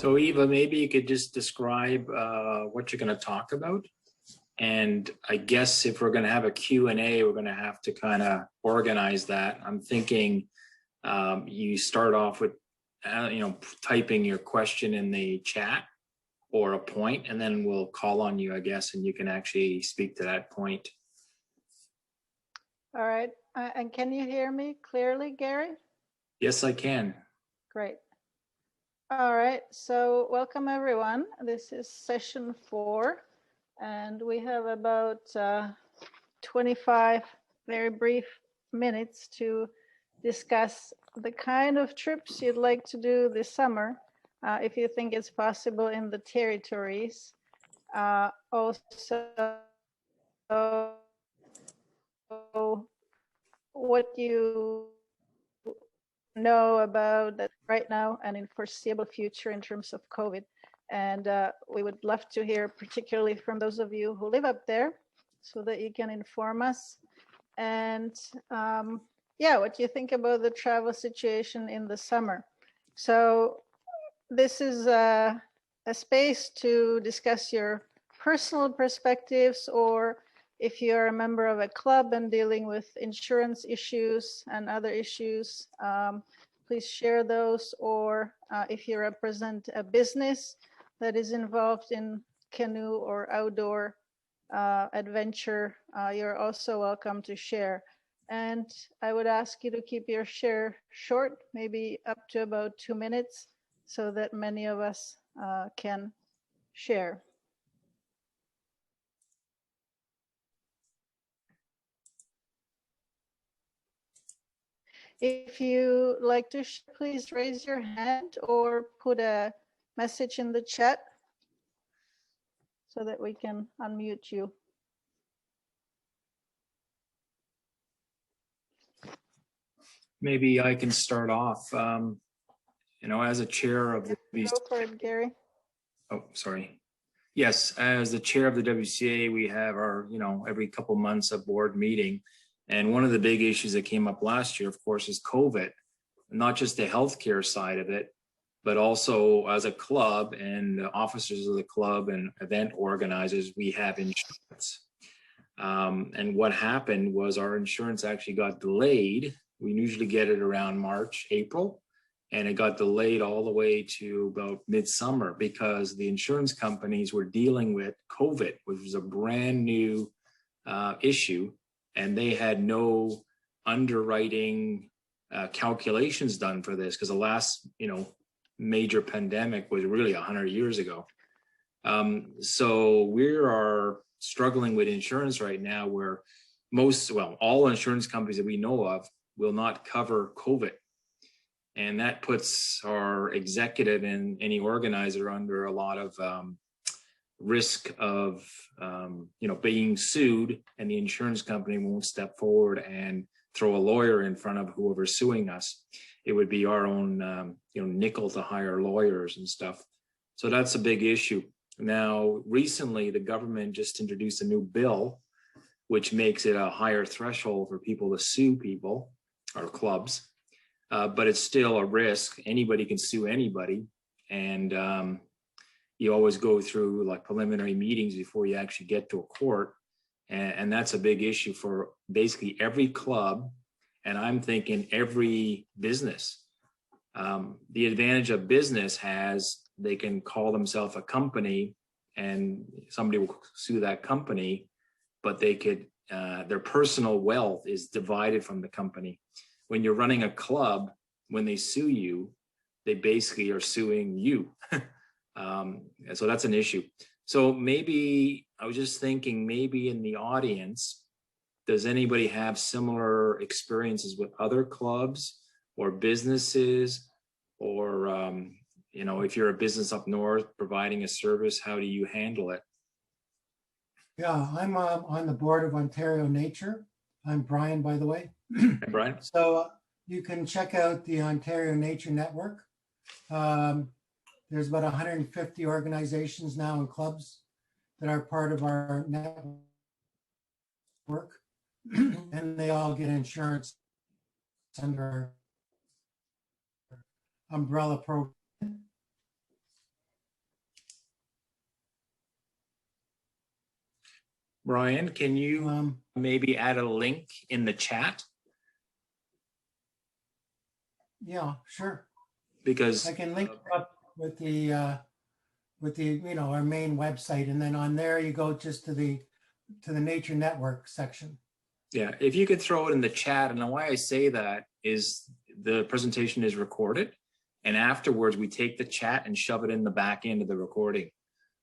So Eva, maybe you could just describe what you're going to talk about. And I guess if we're going to have a Q&A, we're going to have to kind of organize that. I'm thinking you start off with, typing your question in the chat or a point, and then we'll call on you, I guess, and you can actually speak to that point. All right. And can you hear me clearly, Gary? Yes, I can. Great. All right. So welcome, everyone. This is session 4, and we have about 25 very brief minutes to discuss the kind of trips you'd like to do this summer, if you think it's possible in the territories. Also, what you know about that right now and in foreseeable future in terms of COVID. And we would love to hear particularly from those of you who live up there so that you can inform us. And yeah, what you think about the travel situation in the summer. So this is a space to discuss your personal perspectives, or if you're a member of a club and dealing with insurance issues and other issues, please share those. Or if you represent a business that is involved in canoe or outdoor adventure, you're also welcome to share. And I would ask you to keep your share short, maybe up to about 2 minutes, so that many of us can share. If you like to share, please raise your hand or put a message in the chat so that we can unmute you. Maybe I can start off. As a chair of the Go for it, Gary. Oh, sorry. Yes, as the chair of the WCA, we have our, every couple months a board meeting. And one of the big issues that came up last year, of course, is COVID, not just the healthcare side of it, but also as a club and officers of the club and event organizers, we have insurance. And what happened was our insurance actually got delayed. We usually get it around March, April, and it got delayed all the way to about midsummer because the insurance companies were dealing with COVID, which was a brand new issue. And they had no underwriting calculations done for this because the last, major pandemic was really 100 years ago. So we are struggling with insurance right now where all insurance companies that we know of will not cover COVID. And that puts our executive and any organizer under a lot of risk of being sued, and the insurance company won't step forward and throw a lawyer in front of whoever's suing us. It would be our own nickel to hire lawyers and stuff. So that's a big issue. Now, recently, the government just introduced a new bill, which makes it a higher threshold for people to sue people or clubs. But it's still a risk. Anybody can sue anybody. And you always go through like preliminary meetings before you actually get to a court. And that's a big issue for basically every club. And I'm thinking every business. The advantage of business they can call themselves a company and somebody will sue that company, but they could, their personal wealth is divided from the company. When you're running a club, when they sue you, they basically are suing you. So that's an issue. So maybe I was just thinking, maybe in the audience, does anybody have similar experiences with other clubs or businesses, or if you're a business up north providing a service, how do you handle it? Yeah, I'm on the board of Ontario Nature. I'm Brian, by the way. Hey, Brian. So you can check out the Ontario Nature Network. There's about 150 organizations now and clubs that are part of our network, and they all get insurance under our umbrella program. Brian, can you maybe add a link in the chat? Yeah, sure. Because I can link up with the our main website, and then on there you go just to the Nature Network section. yeah, if you could throw it in the chat, and why I say that is the presentation is recorded, and afterwards we take the chat and shove it in the back end of the recording.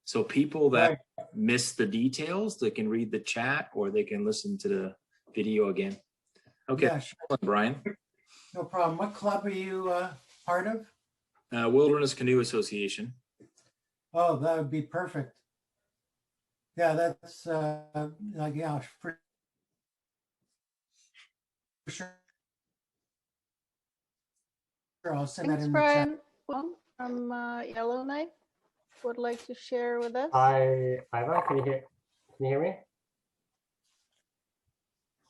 So people that miss the details, they can read the chat or they can listen to the video again. Okay, Yeah, sure. Brian. No problem. What club are you part of? Wilderness Canoe Association. Oh, that would be perfect. Yeah, that's like, yeah, for sure. I'll send that Thanks, in the chat. Brian. From Yellowknife would like to share with us. Hi, Iva, can you hear me?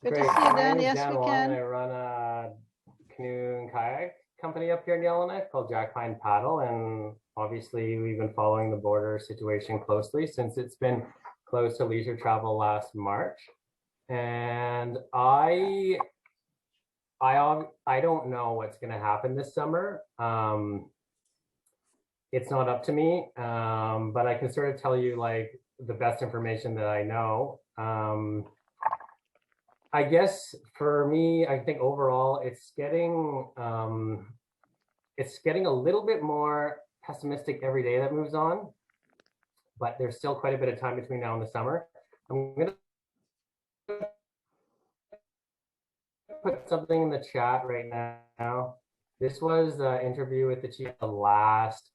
Good Great. to see you, My Dan. name is Yes, Dan we Wong, and I can. run a canoe and kayak company up here in Yellowknife called Jack Pine Paddle. And obviously, we've been following the border situation closely since it's been closed to leisure travel last March. And I don't know what's going to happen this summer. It's not up to me, but I can sort of tell you like the best information that I know. I guess for me, I think overall it's getting a little bit more pessimistic every day that moves on, but there's still quite a bit of time between now and the summer. I'm gonna put something in the chat right now. This was an interview with the chief the last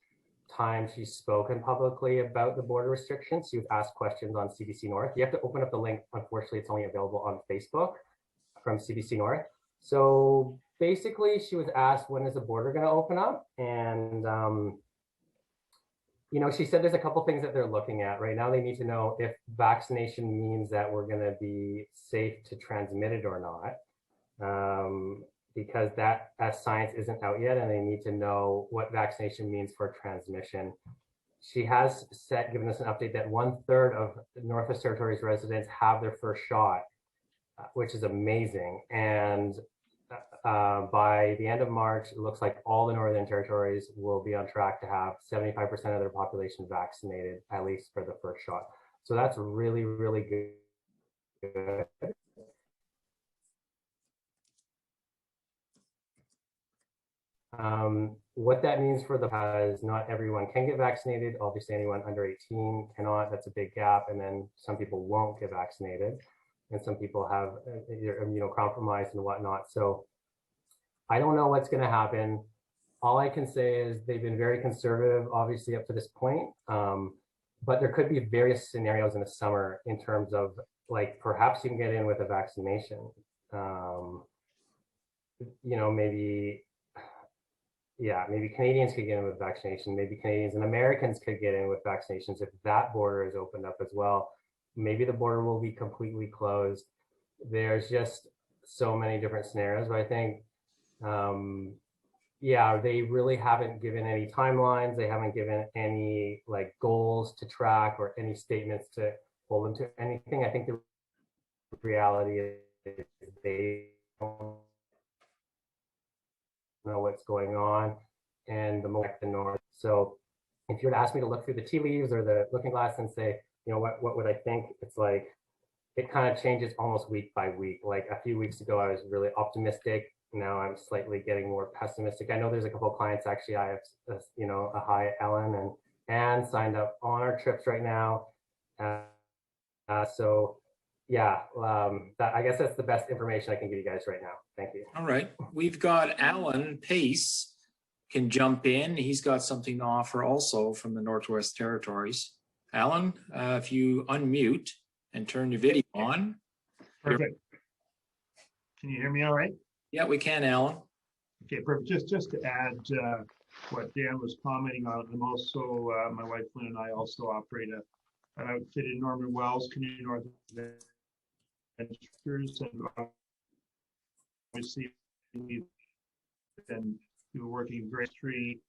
time she's spoken publicly about the border restrictions. She was asked questions on CBC North. You have to open up the link. Unfortunately, it's only available on Facebook from CBC North. So basically, she was asked, when is the border going to open up? And, she said there's a couple things that they're looking at. Right now, they need to know if vaccination means that we're going to be safe to transmit it or not. Because that as science isn't out yet, and they need to know what vaccination means for transmission. She has given us an update that 1/3 of Northwest Territories residents have their first shot, which is amazing. And by the end of March, it looks like all the Northern Territories will be on track to have 75% of their population vaccinated, at least for the first shot. So that's really, really good. What that means for is not everyone can get vaccinated. Obviously, anyone under 18 cannot. That's a big gap. And then some people won't get vaccinated, and some people have immunocompromised and whatnot. So I don't know what's going to happen. All I can say is they've been very conservative, obviously, up to this point. But there could be various scenarios in the summer in terms of like perhaps you can get in with a vaccination. Maybe Canadians could get in with vaccination. Maybe Canadians and Americans could get in with vaccinations if that border is opened up as well. Maybe the border will be completely closed. There's just so many different scenarios, but I think, they really haven't given any timelines. They haven't given any like goals to track or any statements to hold them to anything. I think the reality is they don't know what's going on, and the more the north. So if you were to ask me to look through the tea leaves or the looking glass and say, what would I think? It's like it kind of changes almost week by week. Like a few weeks ago, I was really optimistic. Now I'm slightly getting more pessimistic. I know there's a couple of clients actually. I have, a hi Ellen and Anne signed up on our trips right now. I guess that's the best information I can give you guys right now. Thank you. All right. We've got Alan Pace can jump in. He's got something to offer also from the Northwest Territories. Alan, if you unmute and turn your video on. Perfect. Can you hear me all right? Yeah, we can, Alan. Okay, perfect. Just to add what Dan was commenting on, I'm also, my wife Lynn and I also operate an outfit in Norman Wells, Canadian North Adventures, and obviously we've been working very street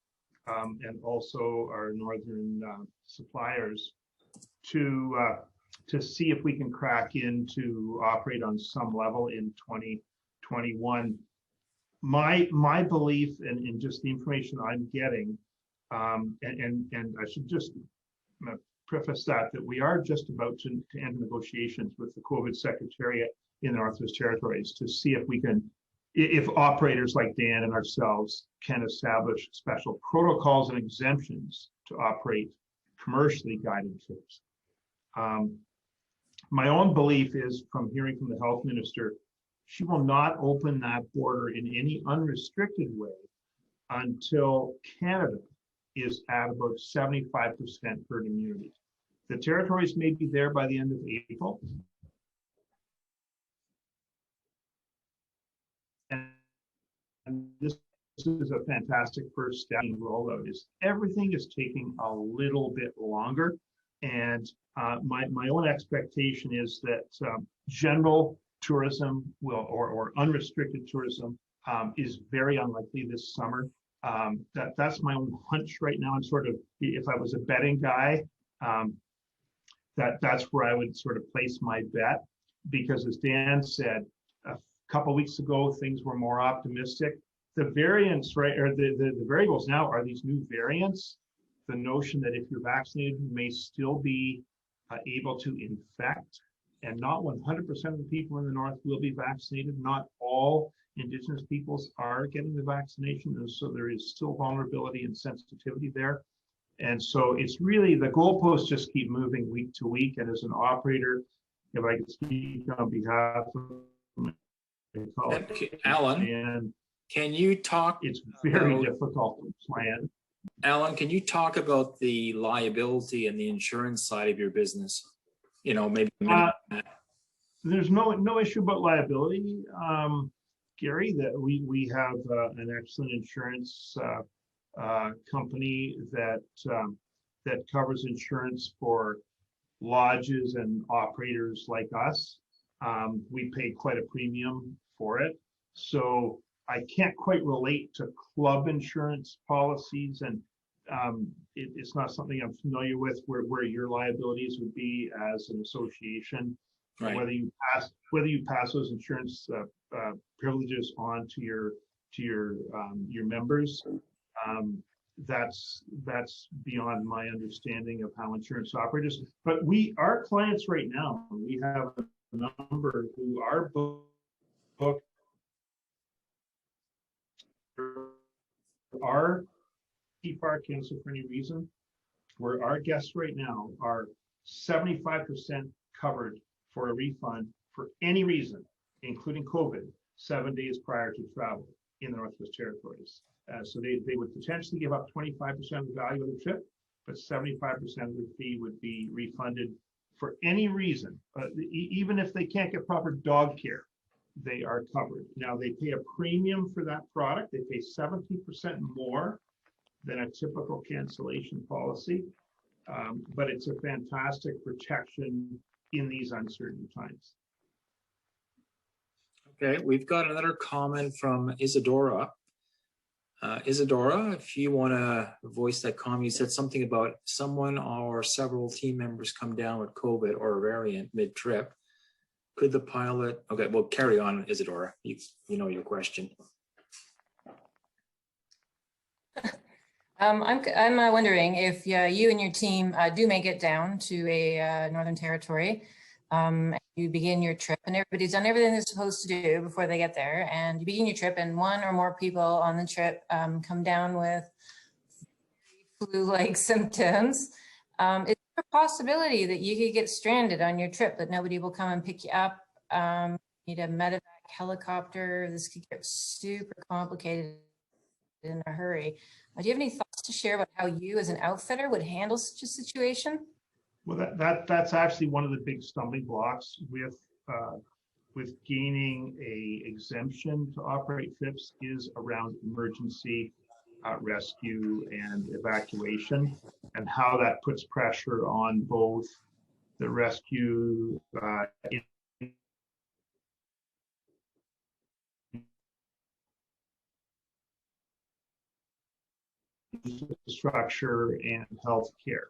and also our northern suppliers to to see if we can crack in to operate on some level in 2021. My belief and just the information I'm getting, and I should just preface that we are just about to end negotiations with the COVID Secretariat in the Northwest Territories to see if we can, if operators like Dan and ourselves can establish special protocols and exemptions to operate commercially guided trips. My own belief is, from hearing from the health minister, she will not open that border in any unrestricted way until Canada is at about 75% herd immunity. The territories may be there by the end of April. And this is a fantastic first step in rollout. Is everything is taking a little bit longer. And my own expectation is that general tourism will, or unrestricted tourism is very unlikely this summer. That's my own hunch right now. And sort of, if I was a betting guy, that's where I would sort of place my bet, because as Dan said, a couple of weeks ago, things were more optimistic. The variants, right, or the variables now are these new variants. The notion that if you're vaccinated, you may still be able to infect, and not 100% of the people in the North will be vaccinated. Not all Indigenous peoples are getting the vaccination, and so there is still vulnerability and sensitivity there. And so it's really, the goalposts just keep moving week to week. And as an operator, if I could speak on behalf of my colleagues, Alan, and can you talk? It's very difficult to plan. Alan, can you talk about the liability and the insurance side of your business? You know, maybe. There's no issue about liability, Gary. That we have an excellent insurance company that covers insurance for lodges and operators like us. We pay quite a premium for it, so I can't quite relate to club insurance policies, and it's not something I'm familiar with where your liabilities would be as an association. Right. Whether you pass those insurance privileges on to your members, that's beyond my understanding of how insurance operators. But our clients right now, we have a number who are booked. Our PFAR cancel for any reason, where our guests right now are 75% covered for a refund for any reason, including COVID, 7 days prior to travel in the Northwest Territories. So they would potentially give up 25% of the value of the trip, but 75% of the fee would be refunded for any reason. Even if they can't get proper dog care, they are covered. Now they pay a premium for that product. They pay 70% more than a typical cancellation policy, but it's a fantastic protection in these uncertain times. Okay, we've got another comment from Isadora. Isadora, if you want to voice that comment, you said something about someone or several team members come down with COVID or a variant mid-trip. Could the pilot, okay, well, carry on, Isadora. You know your question. I'm wondering if you and your team do make it down to a Northern Territory, you begin your trip and everybody's done everything they're supposed to do before they get there, and you begin your trip and one or more people on the trip come down with flu-like symptoms. Is there a possibility that you could get stranded on your trip, that nobody will come and pick you up? Need a medevac helicopter? This could get super complicated in a hurry. Do you have any thoughts to share about how you as an outfitter would handle such a situation? Well, that's actually one of the big stumbling blocks with gaining a exemption to operate trips is around emergency rescue and evacuation, and how that puts pressure on both the rescue infrastructure and healthcare.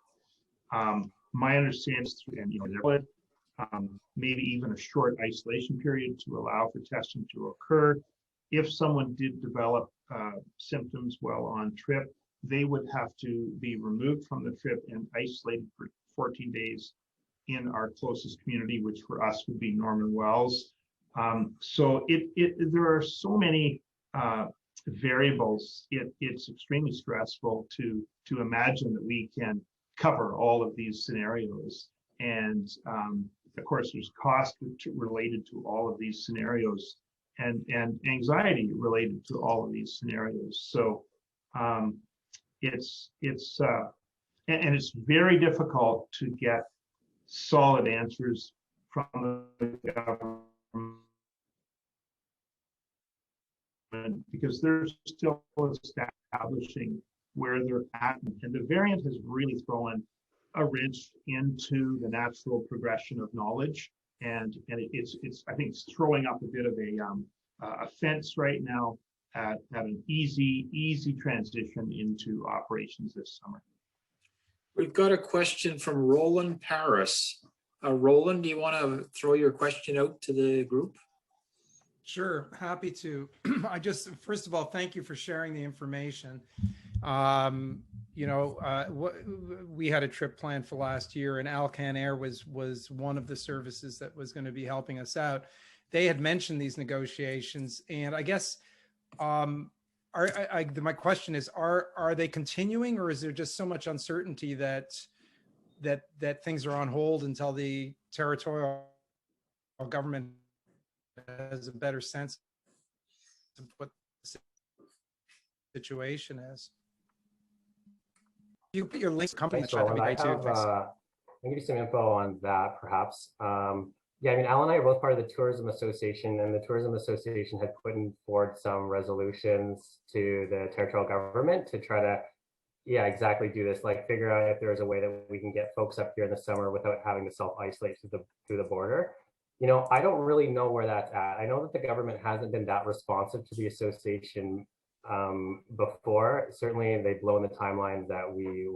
my understanding is through, and maybe even a short isolation period to allow for testing to occur. If someone did develop symptoms while on trip, they would have to be removed from the trip and isolated for 14 days in our closest community, which for us would be Norman Wells. So there are so many variables. It's extremely stressful to imagine that we can cover all of these scenarios. And of course, there's cost related to all of these scenarios and anxiety related to all of these scenarios. So it's very difficult to get solid answers from the government because they're still establishing where they're at, and the variant has really thrown a wrench into the natural progression of knowledge, and it's I think it's throwing up a bit of a fence right now at an easy transition into operations this summer. We've got a question from Roland Paris. Roland, do you want to throw your question out to the group? Sure, happy to. First of all, thank you for sharing the information. We had a trip planned for last year, and Alcan Air was one of the services that was going to be helping us out. They had mentioned these negotiations, and I guess my question is: are they continuing, or is there just so much uncertainty that things are on hold until the territorial government has a better sense of what the situation is? You put your links to company in the chat, that'd be great too. I can give you some info on that, perhaps. Yeah, I mean, Al and I are both part of the Tourism Association, and the Tourism Association had put forward some resolutions to the territorial government to try to, yeah, exactly do this, like figure out if there's a way that we can get folks up here in the summer without having to self-isolate through the border. You know, I don't really know where that's at. I know that the government hasn't been that responsive to the association before. Certainly, they've blown the timelines that we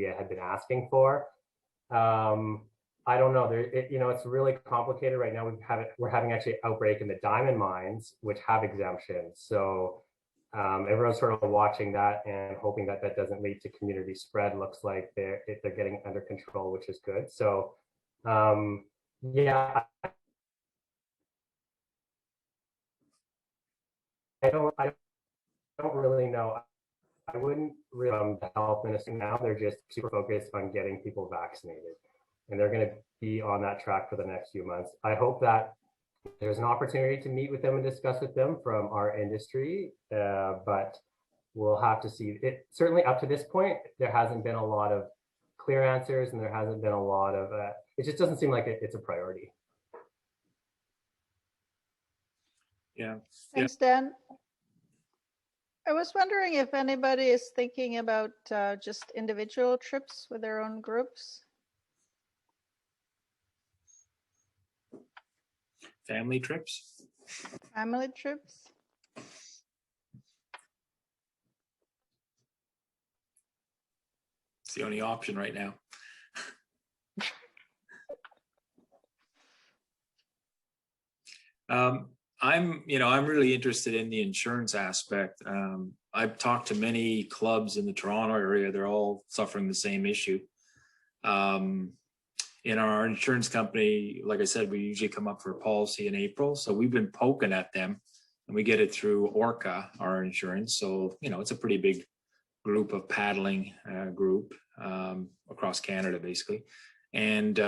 had been asking for. I don't know. It's really complicated right now. We're having actually an outbreak in the diamond mines, which have exemptions. So everyone's sort of watching that and hoping that that doesn't lead to community spread. Looks like they're getting under control, which is good. So yeah, I don't really know. I wouldn't really the health ministry now. They're just super focused on getting people vaccinated, and they're going to be on that track for the next few months. I hope that there's an opportunity to meet with them and discuss with them from our industry, but we'll have to see. It certainly up to this point, there hasn't been a lot of clear answers, and there hasn't been a lot of. It just doesn't seem like it's a priority. Yeah. Thanks, Dan. I was wondering if anybody is thinking about just individual trips with their own groups. Family trips? Family trips? It's the only option right now. I'm really interested in the insurance aspect. I've talked to many clubs in the Toronto area. They're all suffering the same issue. In our insurance company, like I said, we usually come up for a policy in April. So we've been poking at them, and we get it through Orca, our insurance. So, it's a pretty big group of paddling group across Canada, basically. And,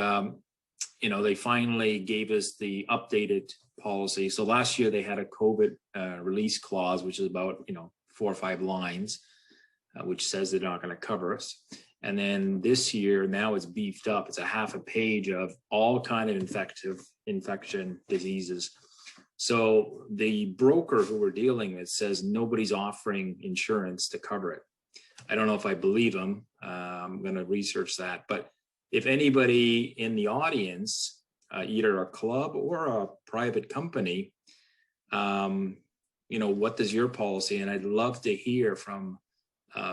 they finally gave us the updated policy. So last year they had a COVID release clause, which is about, 4 or 5 lines, which says they're not going to cover us. And then this year, now it's beefed up. It's a half a page of all kind of infection diseases. So the broker who we're dealing with says nobody's offering insurance to cover it. I don't know if I believe them. I'm going to research that. But if anybody in the audience, either a club or a private company, what does your policy? And I'd love to hear from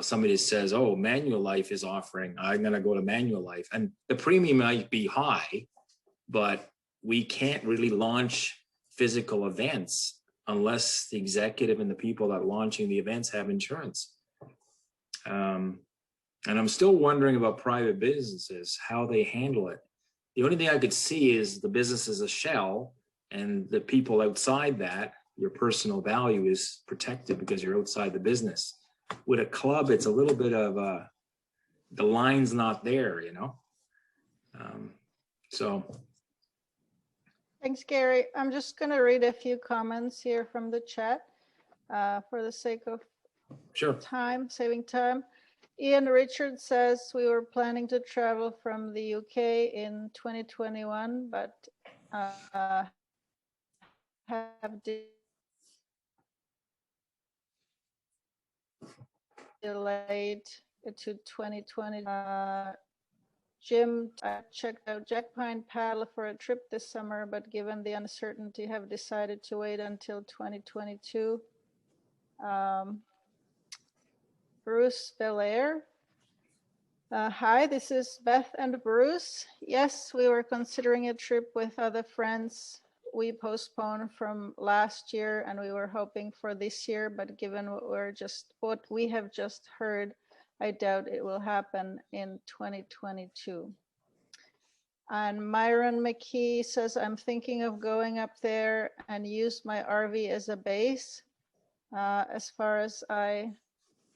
somebody says, oh, Manulife is offering, I'm going to go to Manulife. And the premium might be high, but we can't really launch physical events unless the executive and the people that are launching the events have insurance. And I'm still wondering about private businesses, how they handle it. The only thing I could see is the business is a shell, and the people outside that, your personal value is protected because you're outside the business. With a club, it's a little bit of the line's not there, you know? So. Thanks, Gary. I'm just going to read a few comments here from the chat for the sake of time, saving time. Ian Richard says we were planning to travel from the UK in 2021, but have delayed it to 2020. Jim, I checked out Jack Pine Paddle for a trip this summer, but given the uncertainty, have decided to wait until 2022. Bruce Belair. Hi, this is Beth and Bruce. Yes, we were considering a trip with other friends. We postponed from last year and we were hoping for this year, but given what we have just heard, I doubt it will happen in 2022. And Myron McKee says, I'm thinking of going up there and use my RV as a base as far as I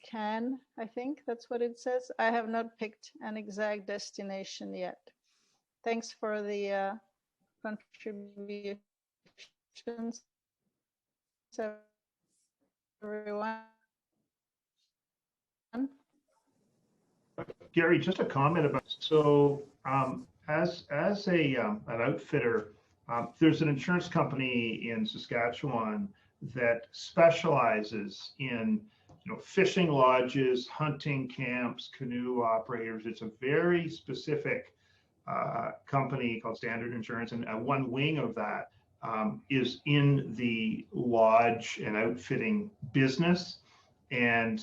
can. I think that's what it says. I have not picked an exact destination yet. Thanks for the contributions, everyone. Gary, just a comment about, so as an outfitter, there's an insurance company in Saskatchewan that specializes in fishing lodges, hunting camps, canoe operators. It's a very specific company called Standard Insurance, and one wing of that is in the lodge and outfitting business, and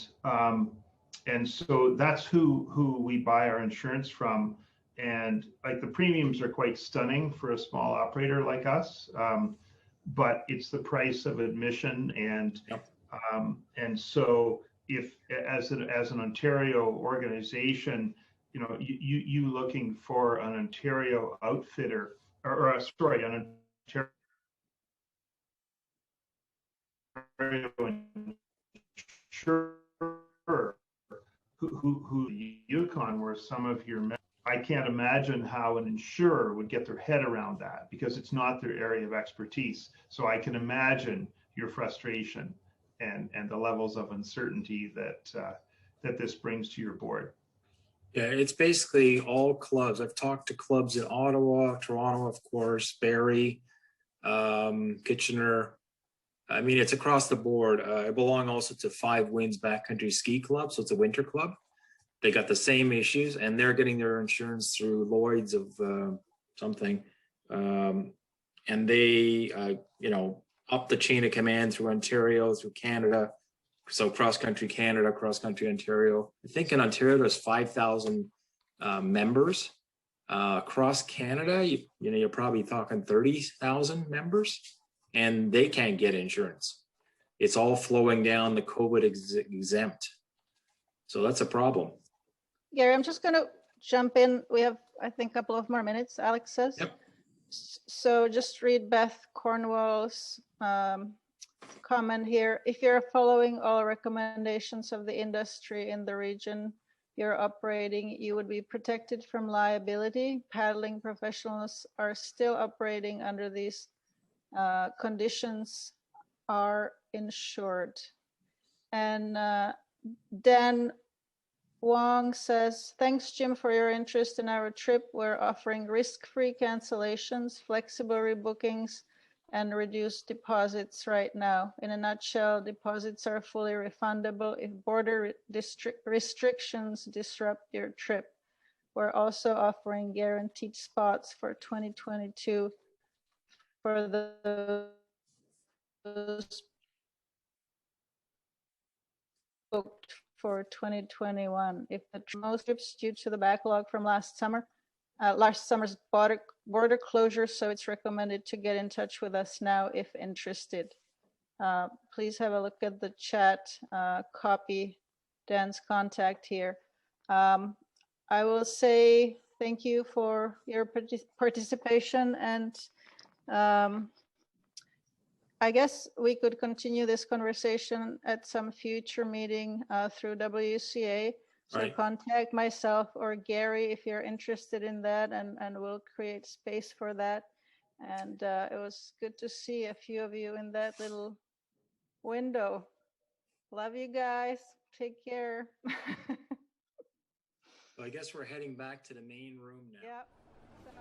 so that's who we buy our insurance from. And like the premiums are quite stunning for a small operator like us, but it's the price of admission. And so if as an Ontario organization, you looking for an Ontario outfitter or an Ontario insurer who Yukon were some of your members. I can't imagine how an insurer would get their head around that because it's not their area of expertise. So I can imagine your frustration and the levels of uncertainty that this brings to your board. Yeah, it's basically all clubs. I've talked to clubs in Ottawa, Toronto, of course, Barrie, Kitchener. I mean, it's across the board. I belong also to Five Winds Backcountry Ski Club, so it's a winter club. They got the same issues, and they're getting their insurance through Lloyd's of something, and they, up the chain of command through Ontario, through Canada. So cross-country Canada, cross-country Ontario. I think in Ontario there's 5,000 members. Across Canada, you're probably talking 30,000 members, and they can't get insurance. It's all flowing down the COVID exempt. So that's a problem. Gary, I'm just going to jump in. We have, I think, a couple of more minutes, Alex says. Yep. So just read Beth Cornwall's comment here. If you're following all recommendations of the industry in the region you're operating, you would be protected from liability. Paddling professionals are still operating under these conditions, are insured. And Dan Wong says, thanks, Jim, for your interest in our trip. We're offering risk-free cancellations, flexible rebookings, and reduced deposits right now. In a nutshell, deposits are fully refundable if border restrictions disrupt your trip. We're also offering guaranteed spots for 2022 for those booked for 2021. If the most trips due to the backlog from last summer's border closure, so it's recommended to get in touch with us now if interested. Please have a look at the chat, copy Dan's contact here. I will say thank you for your participation, and I guess we could continue this conversation at some future meeting through WCA. So Right. contact myself or Gary if you're interested in that, and we'll create space for that. And it was good to see a few of you in that little window. Love you guys. Take care. So I guess we're heading back to the main room now. Yep. So